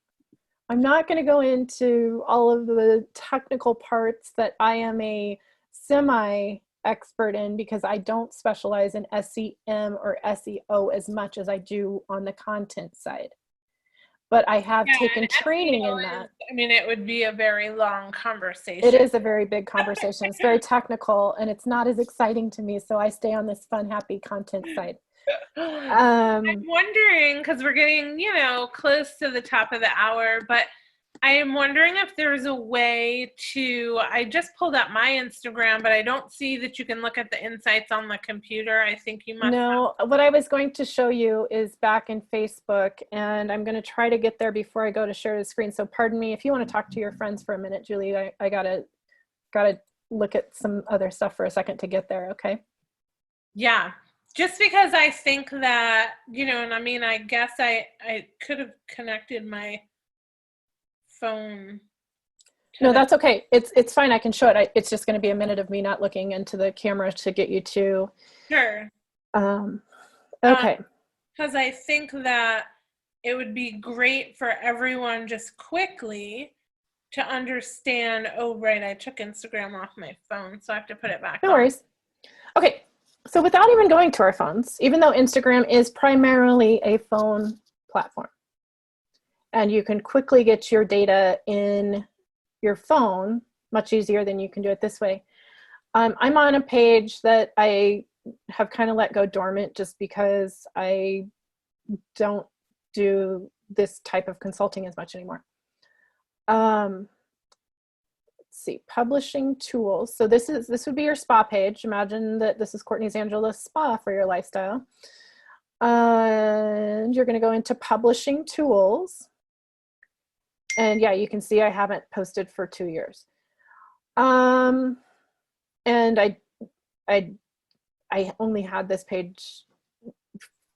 I'm not going to go into all of the technical parts that I am a semi expert in because I don't specialize in SEM or SEO as much as I do on the content side. But I have taken training in that. I mean, it would be a very long conversation. It is a very big conversation. It's very technical and it's not as exciting to me. So I stay on this fun, happy content side. I'm wondering, because we're getting, you know, close to the top of the hour, but I am wondering if there's a way to, I just pulled up my Instagram, but I don't see that you can look at the insights on the computer. I think you must. No, what I was going to show you is back in Facebook, and I'm going to try to get there before I go to share the screen. So pardon me if you want to talk to your friends for a minute, Julie. I gotta look at some other stuff for a second to get there. Okay. Yeah. Just because I think that, you know, and I mean, I guess I could have connected my phone. No, that's okay. It's fine. I can show it. It's just going to be a minute of me not looking into the camera to get you to. Sure. Okay. Because I think that it would be great for everyone just quickly to understand, oh, right, I took Instagram off my phone, so I have to put it back on. No worries. Okay. So without even going to our phones, even though Instagram is primarily a phone platform, and you can quickly get your data in your phone much easier than you can do it this way. I'm on a page that I have kind of let go dormant just because I don't do this type of consulting as much anymore. Let's see, publishing tools. So this would be your spa page. Imagine that this is Courtney's Angeles Spa for your lifestyle. And you're going to go into publishing tools. And yeah, you can see I haven't posted for 2 years. And I only had this page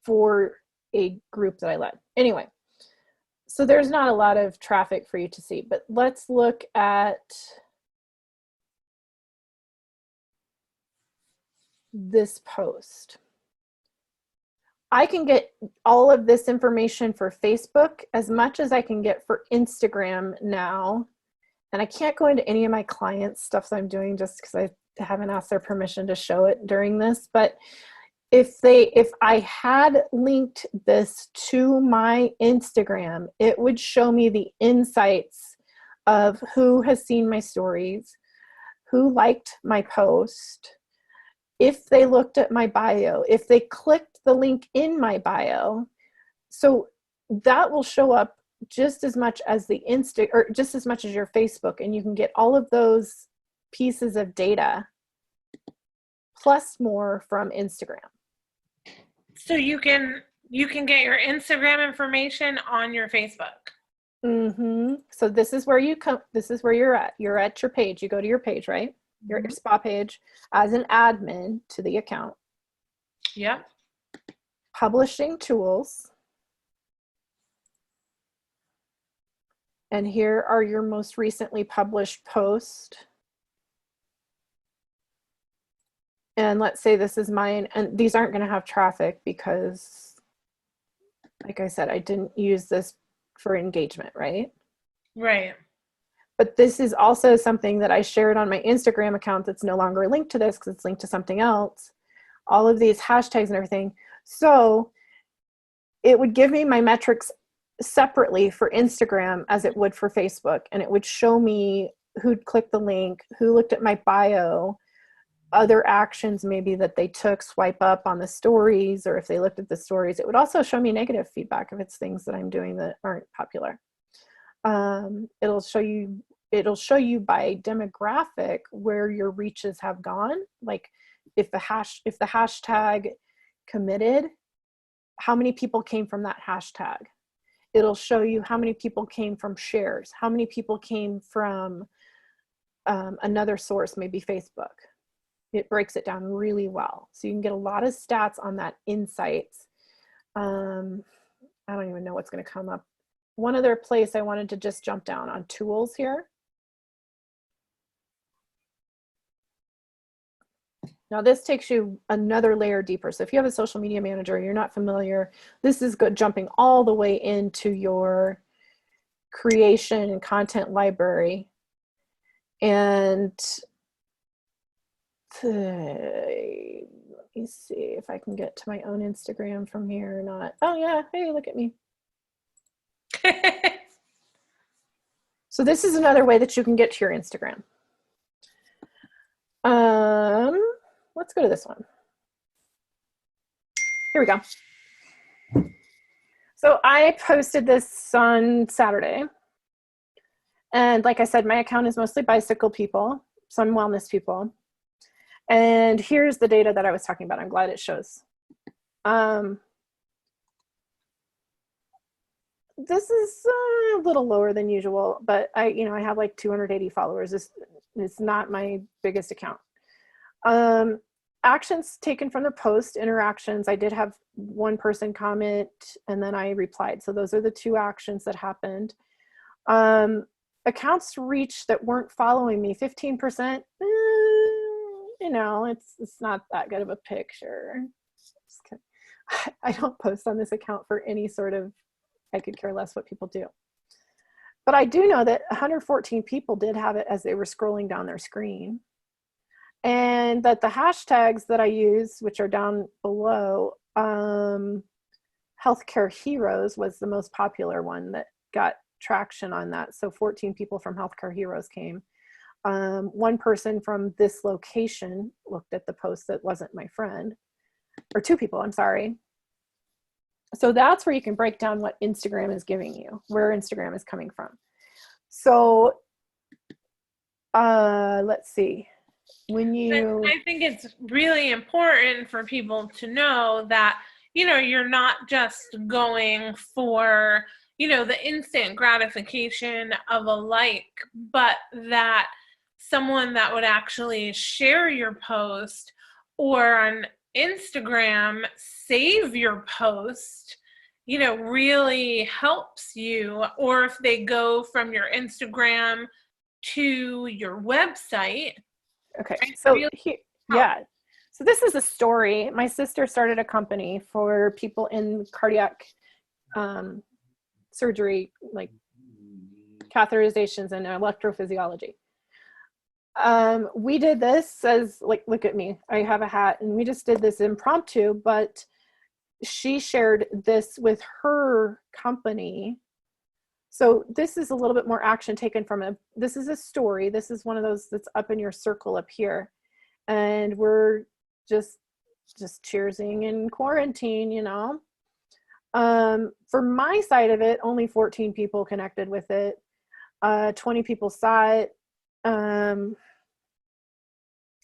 for a group that I led. Anyway, so there's not a lot of traffic for you to see, but let's look at this post. I can get all of this information for Facebook as much as I can get for Instagram now. And I can't go into any of my clients' stuff that I'm doing just because I haven't asked their permission to show it during this. But if I had linked this to my Instagram, it would show me the insights of who has seen my stories, who liked my post, if they looked at my bio, if they clicked the link in my bio. So that will show up just as much as the or just as much as your Facebook, and you can get all of those pieces of data plus more from Instagram. So you can get your Instagram information on your Facebook. Mm-hmm. So this is where you come. This is where you're at. You're at your page. You go to your page, right? You're at your spa page as an admin to the account. Yep. Publishing tools. And here are your most recently published posts. And let's say this is mine, and these aren't going to have traffic because, like I said, I didn't use this for engagement, right? Right. But this is also something that I shared on my Instagram account that's no longer linked to this because it's linked to something else. All of these hashtags and everything. So it would give me my metrics separately for Instagram as it would for Facebook. And it would show me who'd clicked the link, who looked at my bio, other actions maybe that they took, swipe up on the stories, or if they looked at the stories. It would also show me negative feedback if it's things that I'm doing that aren't popular. It'll show you by demographic where your reaches have gone. Like if the hashtag committed, how many people came from that hashtag. It'll show you how many people came from shares, how many people came from another source, maybe Facebook. It breaks it down really well. So you can get a lot of stats on that insights. I don't even know what's going to come up. One other place I wanted to just jump down on tools here. Now this takes you another layer deeper. So if you have a social media manager, you're not familiar, this is good, jumping all the way into your creation and content library. And let me see if I can get to my own Instagram from here or not. Oh yeah, hey, look at me. So this is another way that you can get to your Instagram. Let's go to this one. Here we go. So I posted this on Saturday. And like I said, my account is mostly bicycle people, some wellness people. And here's the data that I was talking about. I'm glad it shows. This is a little lower than usual, but I have like 280 followers. It's not my biggest account. Actions taken from the post, interactions. I did have one person comment and then I replied. So those are the two actions that happened. Accounts reached that weren't following me, 15%. It's not that good of a picture. I don't post on this account for any sort of, I could care less what people do. But I do know that 114 people did have it as they were scrolling down their screen. And that the hashtags that I use, which are down below, healthcare heroes was the most popular one that got traction on that. So 14 people from healthcare heroes came. One person from this location looked at the post that wasn't my friend, or two people, I'm sorry. So that's where you can break down what Instagram is giving you, where Instagram is coming from. So let's see. I think it's really important for people to know that, you're not just going for, the instant gratification of a like, but that someone that would actually share your post or on Instagram save your post, really helps you. Or if they go from your Instagram to your website. Okay, so yeah. So this is a story. My sister started a company for people in cardiac surgery, like catheterizations and electrophysiology. We did this as, like, look at me, I have a hat, and we just did this impromptu, but she shared this with her company. So this is a little bit more action taken from this is a story. This is one of those that's up in your circle up here. And we're just cheersing in quarantine, For my side of it, only 14 people connected with it. 20 people saw it.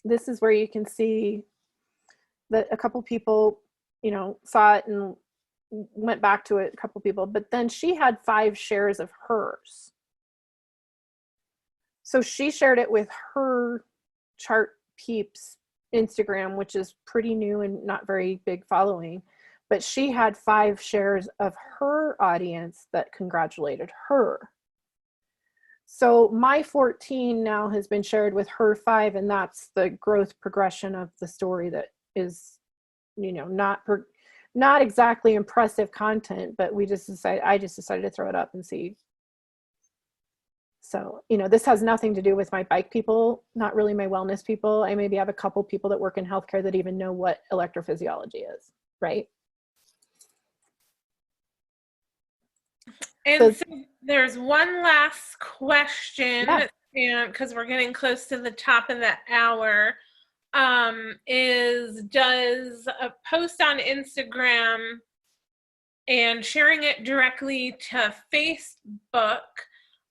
This is where you can see that a couple people, saw it and went back to it, a couple people, but then she had 5 shares of hers. So she shared it with her Chart Peeps Instagram, which is pretty new and not very big following, but she had 5 shares of her audience that congratulated her. So my 14 now has been shared with her 5, and that's the growth progression of the story that is, not exactly impressive content, but I just decided to throw it up and see. So, this has nothing to do with my bike people, not really my wellness people. I maybe have a couple people that work in healthcare that even know what electrophysiology is, right? And so there's one last question, and because we're getting close to the top of the hour, does a post on Instagram and sharing it directly to Facebook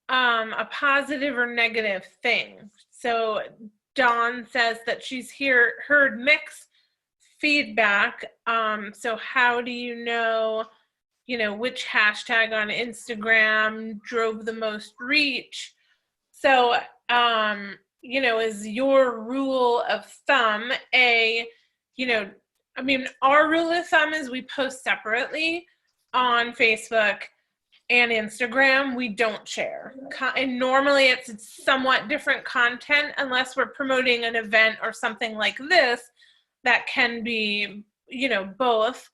a positive or negative thing? So Dawn says that she's heard mixed feedback. So how do you know which hashtag on Instagram drove the most reach? So, is your rule of thumb our rule of thumb is we post separately on Facebook and Instagram. We don't share. And normally it's somewhat different content unless we're promoting an event or something like this that can be, both.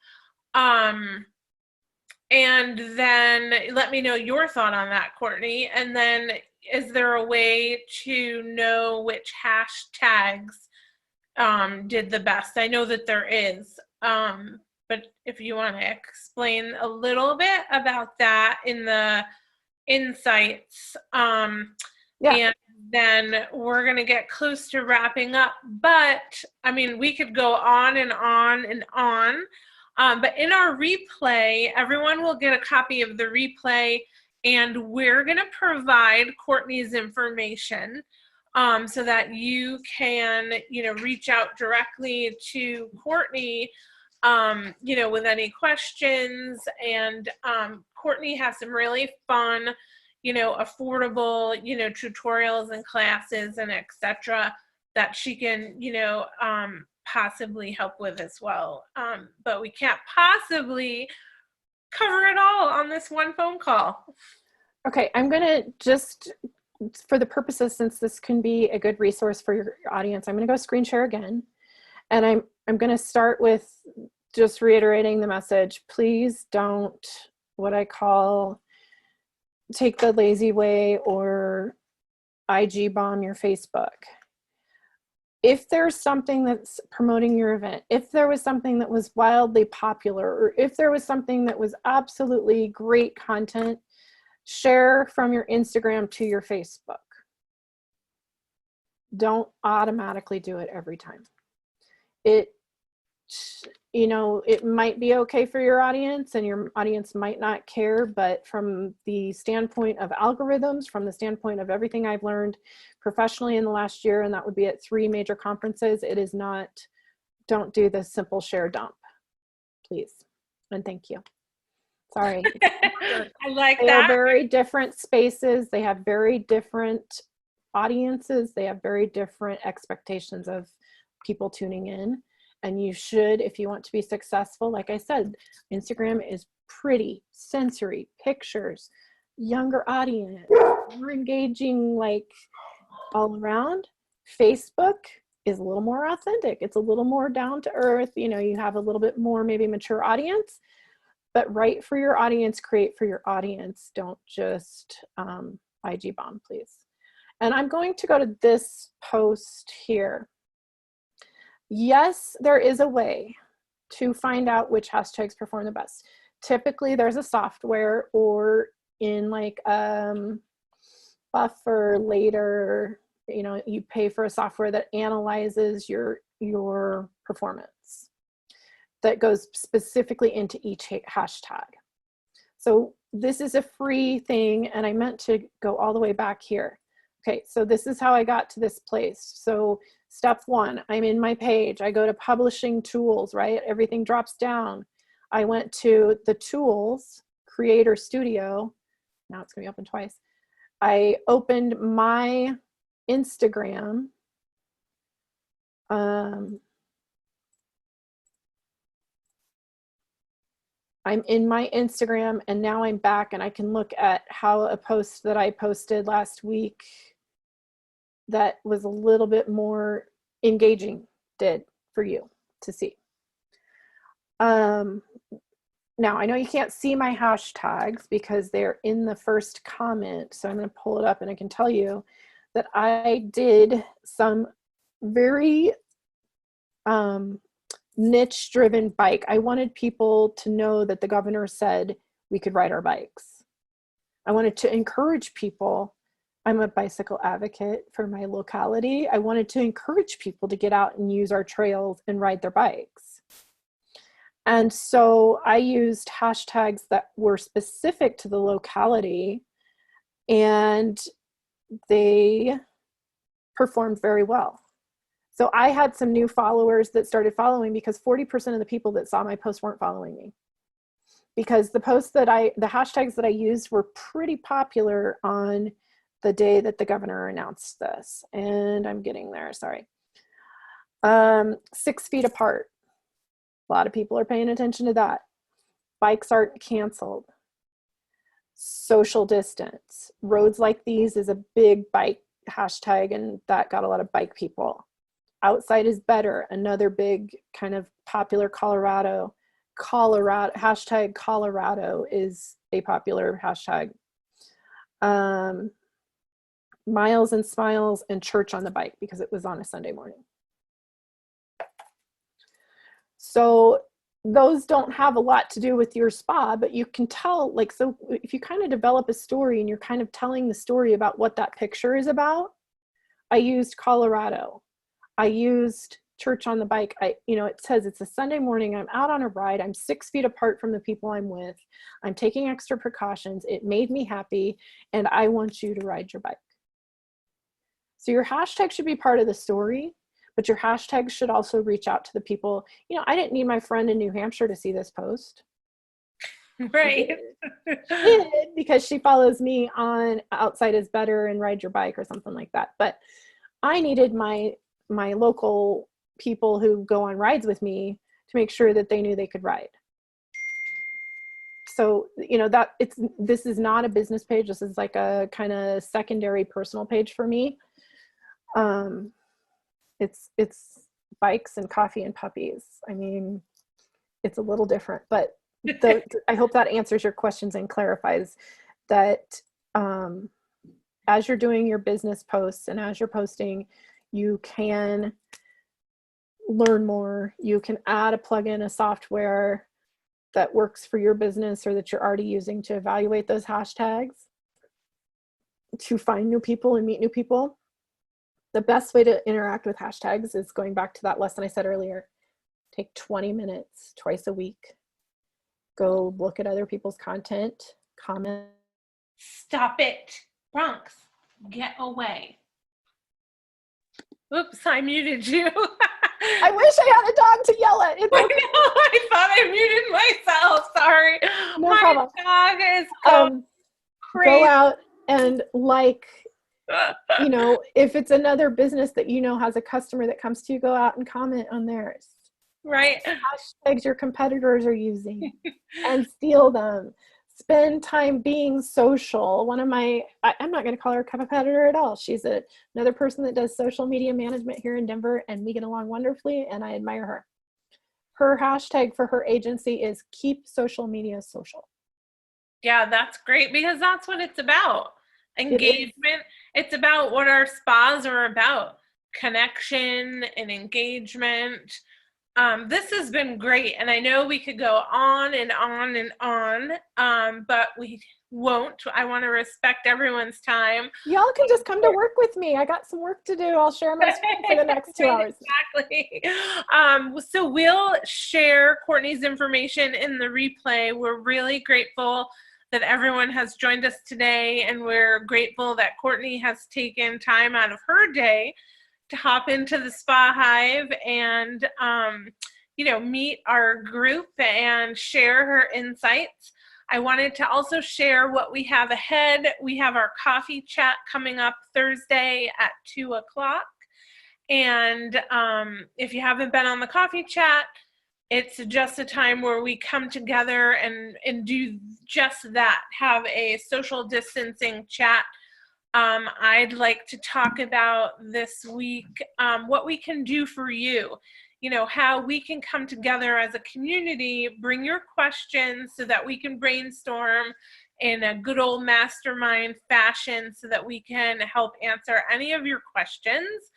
And then let me know your thought on that, Courtney. And then is there a way to know which hashtags did the best? I know that there is, but if you want to explain a little bit about that in the insights, and then we're going to get close to wrapping up. But I mean, we could go on and on and on. But in our replay, everyone will get a copy of the replay, and we're going to provide Courtney's information so that you can, reach out directly to Courtney, with any questions. And Courtney has some really fun, affordable, tutorials and classes and etc. that she can, possibly help with as well. But we can't possibly cover it all on this one phone call. Okay, I'm gonna just, for the purposes, since this can be a good resource for your audience, I'm gonna go screen share again. And I'm gonna start with just reiterating the message. Please don't, what I call, take the lazy way or IG bomb your Facebook. If there's something that's promoting your event, if there was something that was wildly popular, or if there was something that was absolutely great content, share from your Instagram to your Facebook. Don't automatically do it every time. It might be okay for your audience, and your audience might not care, but from the standpoint of algorithms, from the standpoint of everything I've learned professionally in the last year, and that would be at 3 major conferences, it is not, don't do the simple share dump, please. And thank you. Sorry. I like they that. Are very different spaces. They have very different audiences. They have very different expectations of people tuning in. And you should, if you want to be successful, like I said, Instagram is pretty, sensory, pictures, younger audience, more engaging, like all around. Facebook is a little more authentic. It's a little more down to earth. You have a little bit more maybe mature audience, but write for your audience, create for your audience. Don't just IG bomb, please. And I'm going to go to this post here. Yes, there is a way to find out which hashtags perform the best. Typically, there's a software, or in like Buffer later, you pay for a software that analyzes your performance, that goes specifically into each hashtag. So this is a free thing, and I meant to go all the way back here. Okay, so this is how I got to this place. So step 1, I'm in my page. I go to publishing tools, right? Everything drops down. I went to the tools, Creator Studio. Now it's gonna be open twice. I opened my Instagram. I'm in my Instagram, and now I'm back, and I can look at how a post that I posted last week that was a little bit more engaging did for you to see. Now I know you can't see my hashtags because they're in the first comment, so I'm going to pull it up, and I can tell you that I did some very niche driven bike. I wanted people to know that the governor said we could ride our bikes. I wanted to encourage people. I'm a bicycle advocate for my locality. I wanted to encourage people to get out and use our trails and ride their bikes. And so I used hashtags that were specific to the locality, and they performed very well. So I had some new followers that started following, because 40% of the people that saw my post weren't following me. Because the hashtags that I used were pretty popular on the day that the governor announced this. And I'm getting there, sorry. 6 feet apart. A lot of people are paying attention to that. Bikes aren't canceled. Social distance. Roads like these is a big bike hashtag, and that got a lot of bike people. Outside is better, another big kind of popular Colorado Colorado, hashtag Colorado is a popular hashtag. Miles and Smiles and Church on the Bike, because it was on a Sunday morning. So those don't have a lot to do with your spa, but you can tell, like, so if you kind of develop a story and you're kind of telling the story about what that picture is about, I used Colorado. I used Church on the Bike. It says it's a Sunday morning. I'm out on a ride. I'm 6 feet apart from the people I'm with. I'm taking extra precautions. It made me happy, and I want you to ride your bike. So your hashtag should be part of the story, but your hashtag should also reach out to the people. I didn't need my friend in New Hampshire to see this post. Right. She did, because she follows me on Outside is Better and Ride Your Bike or something like that. But I needed my local people who go on rides with me to make sure that they knew they could ride. So, this is not a business page. This is like a kind of secondary personal page for me. It's bikes and coffee and puppies. I mean, it's a little different, but I hope that answers your questions and clarifies that as you're doing your business posts and as you're posting, you can learn more. You can add a plugin, a software that works for your business or that you're already using to evaluate those hashtags, to find new people and meet new people. The best way to interact with hashtags is going back to that lesson I said earlier. Take 20 minutes twice a week. Go look at other people's content, comment. Stop it. Bronx, get away. Oops, I muted you. I wish I had a dog to yell at. It's okay. I know, I thought I muted myself. Sorry. No problem. Dog is going crazy. Go out and if it's another business that has a customer that comes to you, go out and comment on theirs. Right. Hashtags your competitors are using and steal them. Spend time being social. I'm not going to call her a competitor at all. She's another person that does social media management here in Denver, and we get along wonderfully, and I admire her. Her hashtag for her agency is keep social media social. Yeah, that's great, because that's what it's about. Engagement. It's about what our spas are about. Connection and engagement. This has been great, and I know we could go on and on and on, but we won't. I want to respect everyone's time. Y'all can just come to work with me. I got some work to do. I'll share my screen for the next 2 hours. Exactly. So we'll share Courtney's information in the replay. We're really grateful that everyone has joined us today, and we're grateful that Courtney has taken time out of her day to hop into the SpaHive and meet our group and share her insights. I wanted to also share what we have ahead. We have our coffee chat coming up Thursday at 2 o'clock. And if you haven't been on the coffee chat, it's just a time where we come together and do just that, have a social distancing chat. I'd like to talk about this week what we can do for you, how we can come together as a community, bring your questions so that we can brainstorm in a good old mastermind fashion so that we can help answer any of your questions.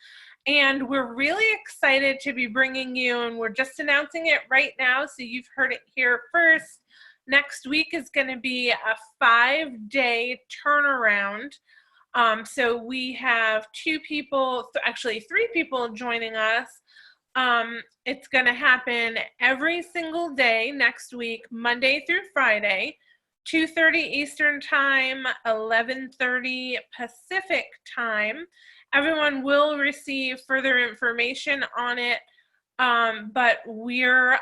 And we're really excited to be bringing you, and we're just announcing it right now, so you've heard it here first. Next week is going to be a 5-day turnaround. So we have 2 people, actually 3 people joining us. It's going to happen every single day next week, Monday through Friday, 2:30 Eastern Time, 11:30 Pacific Time. Everyone will receive further information on it, but we're,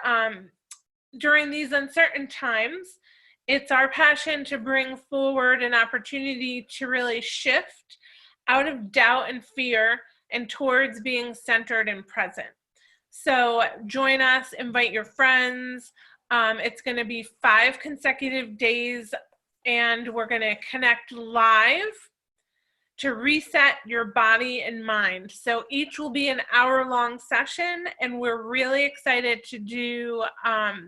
during these uncertain times, it's our passion to bring forward an opportunity to really shift out of doubt and fear and towards being centered and present. So join us, invite your friends. It's going to be 5 consecutive days, and we're going to connect live to reset your body and mind. So each will be an hour-long session, and we're really excited to do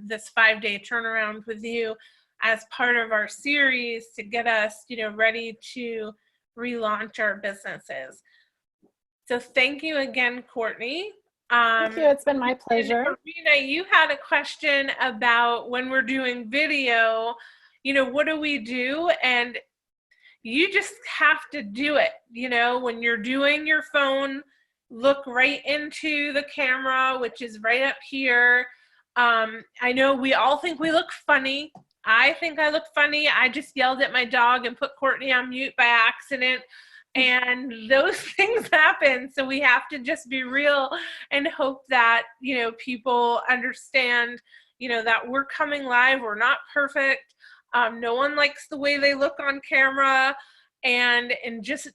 this 5-day turnaround with you as part of our series to get us, ready to relaunch our businesses. So thank you again, Courtney. Thank you. It's been my pleasure. Arena, you had a question about when we're doing video, what do we do? And you just have to do it. When you're doing your phone, look right into the camera, which is right up here. I know we all think we look funny. I think I look funny. I just yelled at my dog and put Courtney on mute by accident. And those things happen. So we have to just be real and hope that, people understand, that we're coming live. We're not perfect. No one likes the way they look on camera, and just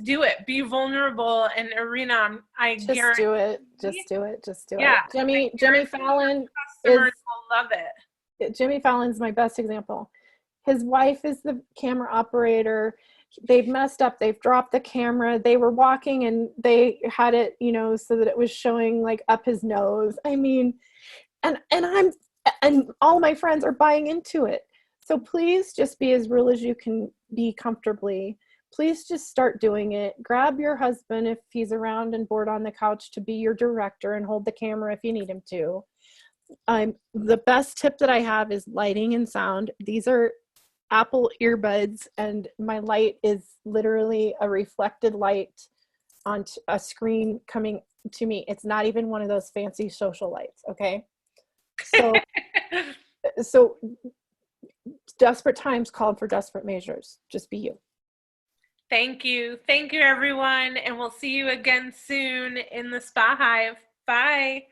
do it. Be vulnerable. And Arena, I just guarantee. do it. Just do it. Just do Yeah, it. Jimmy Fallon customers will love it. Jimmy Fallon's my best example. His wife is the camera operator. They've messed up. They've dropped the camera. They were walking and they had it, so that it was showing like up his nose. I mean, and all my friends are buying into it. So please just be as real as you can be comfortably. Please just start doing it. Grab your husband if he's around and bored on the couch to be your director and hold the camera if you need him to. The best tip that I have is lighting and sound. These are Apple earbuds, and my light is literally a reflected light on a screen coming to me. It's not even one of those fancy social lights. Okay. So desperate times called for desperate measures. Just be you. Thank you. Thank you, everyone. And we'll see you again soon in the SpaHive. Bye.